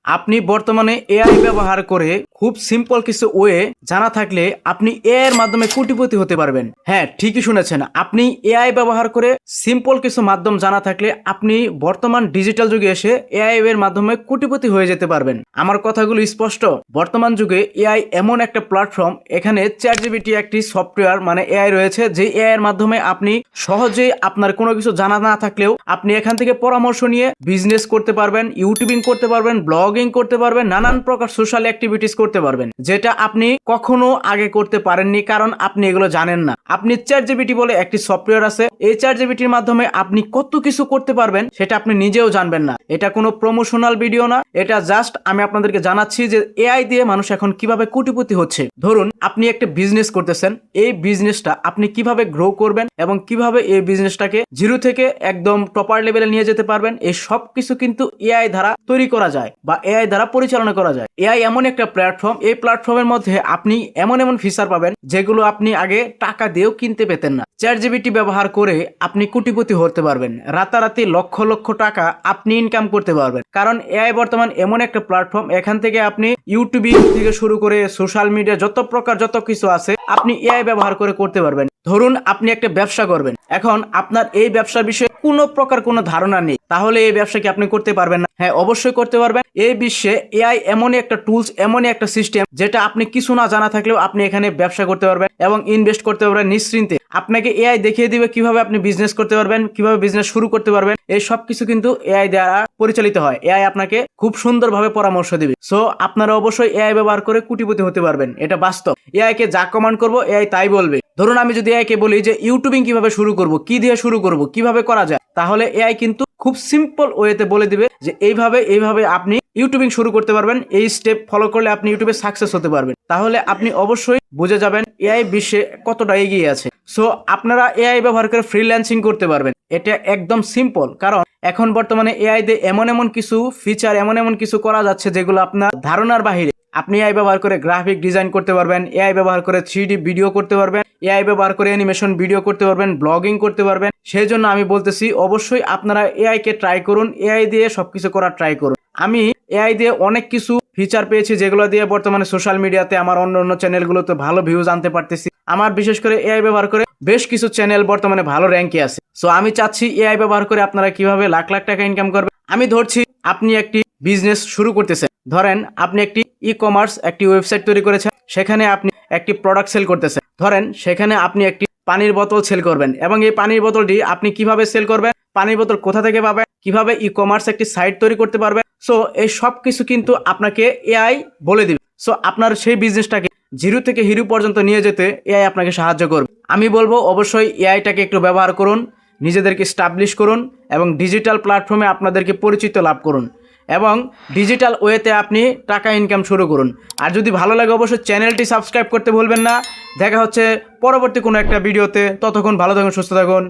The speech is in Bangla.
আপনি বর্তমানে এআই ব্যবহার করে খুব সিম্পল কিছু ওয়ে জানা থাকলে আপনি এআই এর মাধ্যমে কোটিপতি হতে পারবেন। হ্যাঁ, ঠিকই শুনেছেন, আপনি এআই ব্যবহার করে সিম্পল কিছু মাধ্যম জানা থাকলে আপনি বর্তমান ডিজিটাল যুগে এসে এআই এর মাধ্যমে কোটিপতি হয়ে যেতে পারবেন। আমার কথাগুলো স্পষ্ট। বর্তমান যুগে এআই এমন একটা প্ল্যাটফর্ম, এখানে চ্যাটজিপিটি একটি সফটওয়্যার মানে এআই রয়েছে, যে এআই এর মাধ্যমে আপনি সহজেই আপনার কোনো কিছু জানা না থাকলেও আপনি এখান থেকে পরামর্শ নিয়ে বিজনেস করতে পারবেন, ইউটিউবিং করতে পারবেন, ব্লগিং করতে পারবেন, নানান প্রকার সোশ্যাল অ্যাক্টিভিটিস করতে পারবেন, যেটা আপনি কখনো আগে করতে পারেননি, কারণ আপনি এগুলো জানেন না। আপনি চ্যাটজিপিটি বলে একটি সফটওয়্যার আছে, এই চ্যাটজিপিটির মাধ্যমে আপনি কত কিছু করতে পারবেন সেটা আপনি নিজেও জানবেন না। এটা কোনো প্রমোশনাল ভিডিও না, এটা জাস্ট আমি আপনাদেরকে জানাচ্ছি যে এআই দিয়ে মানুষ এখন কিভাবে কোটিপতি হচ্ছে। ধরুন আপনি একটা বিজনেস করতেছেন, এই বিজনেসটা আপনি কিভাবে গ্রো করবেন এবং কিভাবে এই বিজনেসটাকে জিরো থেকে একদম টপার লেভেলে নিয়ে যেতে পারবেন, এই সব কিছু কিন্তু এআই দ্বারা তৈরি করা যায় বা এআই দ্বারা পরিচালনা করা যায়। এআই এমন একটা প্ল্যাটফর্ম, এই প্ল্যাটফর্মের মধ্যে আপনি এমন এমন ফিচার পাবেন যেগুলো আপনি আগে টাকা দিয়েও কিনতে পেতেন না। চ্যাটজিপিটি ব্যবহার করে আপনি কোটিপতি হতে পারবেন, রাতারাতি লক্ষ লক্ষ টাকা আপনি ইনকাম করতে পারবেন। কারণ এআই বর্তমান এমন একটা প্ল্যাটফর্ম, এখান থেকে আপনি ইউটিউবিং থেকে শুরু করে সোশ্যাল মিডিয়া যত প্রকার যত কিছু আছে আপনি এআই ব্যবহার করে করতে পারবেন। ধরুন আপনি একটা ব্যবসা করবেন, এখন আপনার এই ব্যবসার বিষয়ে কোনো প্রকার কোনো ধারণা নেই, তাহলে এই ব্যবসা কি আপনি করতে পারবেন না? হ্যাঁ, অবশ্যই করতে পারবেন। এই বিশ্বে এআই এমনই একটা টুলস, এমনই একটা সিস্টেম, যেটা আপনি কিছু না জানা থাকলেও আপনি এখানে ব্যবসা করতে পারবেন এবং ইনভেস্ট করতে পারবেন নিশ্চিন্তে। আপনাকে এআই দেখিয়ে দিবে কিভাবে আপনি বিজনেস করতে পারবেন, কিভাবে বিজনেস শুরু করতে পারবেন। এই সব কিছু কিন্তু এআই দ্বারা পরিচালিত হয়। এআই আপনাকে খুব সুন্দরভাবে পরামর্শ দিবে। সো আপনারা অবশ্যই এআই ব্যবহার করে কোটিপতি হতে পারবেন, এটা বাস্তব। এআই কে যা কমান্ড করবো এআই তাই বলবে। ধরুন আমি যদি এআই কে বলি যে ইউটিউবিং কিভাবে শুরু করব, কি দিয়ে শুরু করব, কিভাবে করা যায়, তাহলে এআই কিন্তু খুব সিম্পল ওয়েতে বলে দিবে যে এইভাবে আপনি ইউটিউবিং শুরু করতে পারবেন, এই স্টেপ ফলো করলে আপনি ইউটিউবে সাকসেস হতে পারবেন। তাহলে আপনি অবশ্যই বুঝে যাবেন এআই বিশ্বে কতটা এগিয়ে আছে। সো আপনারা এআই ব্যবহার করে ফ্রিল্যান্সিং করতে পারবেন, এটা একদম সিম্পল। কারণ এখন বর্তমানে এআই দিয়ে এমন কিছু ফিচার, এমন কিছু করা যাচ্ছে যেগুলো আপনার ধারণার বাহিরে। আপনি এআই ব্যবহার করে গ্রাফিক ডিজাইন করতে পারবেন, এআই ব্যবহার করে 3D ভিডিও করতে পারবেন, এআই ব্যবহার করে অ্যানিমেশন ভিডিও করতে পারবেন, ব্লগিং করতে পারবেন। সেই জন্য আমি বলতেছি অবশ্যই আপনারা এআই কে ট্রাই করুন, এআই দিয়ে সবকিছু করার ট্রাই করুন। আমি এআই দিয়ে অনেক কিছু ফিচার পেয়েছি যেগুলো দিয়ে বর্তমানে সোশ্যাল মিডিয়াতে আমার অন্য চ্যানেলগুলোতে ভালো ভিউজ আনতে পারতেছি। আমার বিশেষ করে এআই ব্যবহার করে বেশ কিছু চ্যানেল বর্তমানে ভালো র্যাঙ্কে আছে। সো আমি চাচ্ছি এআই ব্যবহার করে আপনারা কিভাবে লাখ লাখ টাকা ইনকাম করবেন। আমি ধরছি আপনি একটি বিজনেস শুরু করতেছেন, ধরেন আপনি একটি ই কমার্স একটি ওয়েবসাইট তৈরি করেছেন, সেখানে আপনি একটি প্রোডাক্ট সেল করতেছেন। ধরেন সেখানে আপনি একটি পানির বোতল সেল করবেন এবং এই পানির বোতলটি আপনি কিভাবে সেল করবেন, পানির বোতল কোথা থেকে পাবেন, কিভাবে ই কমার্স একটি সাইট তৈরি করতে পারবেন। সো এই সব কিছু কিন্তু আপনাকে এআই বলে দিবে। সো আপনার সেই বিজনেসটাকে জিরো থেকে হিরো পর্যন্ত নিয়ে যেতে এআই আপনাকে সাহায্য করবে। আমি বলবো অবশ্যই এআইটাকে একটু ব্যবহার করুন, নিজেদেরকে স্টাবলিশ করুন এবং ডিজিটাল প্ল্যাটফর্মে আপনাদেরকে পরিচিত লাভ করুন এবং ডিজিটাল ওয়েতে আপনি টাকা ইনকাম শুরু করুন। আর যদি ভালো লাগে অবশ্যই চ্যানেলটি সাবস্ক্রাইব করতে ভুলবেন না। দেখা হচ্ছে পরবর্তী কোনো একটা ভিডিওতে। ততক্ষণ ভালো থাকুন, সুস্থ থাকুন।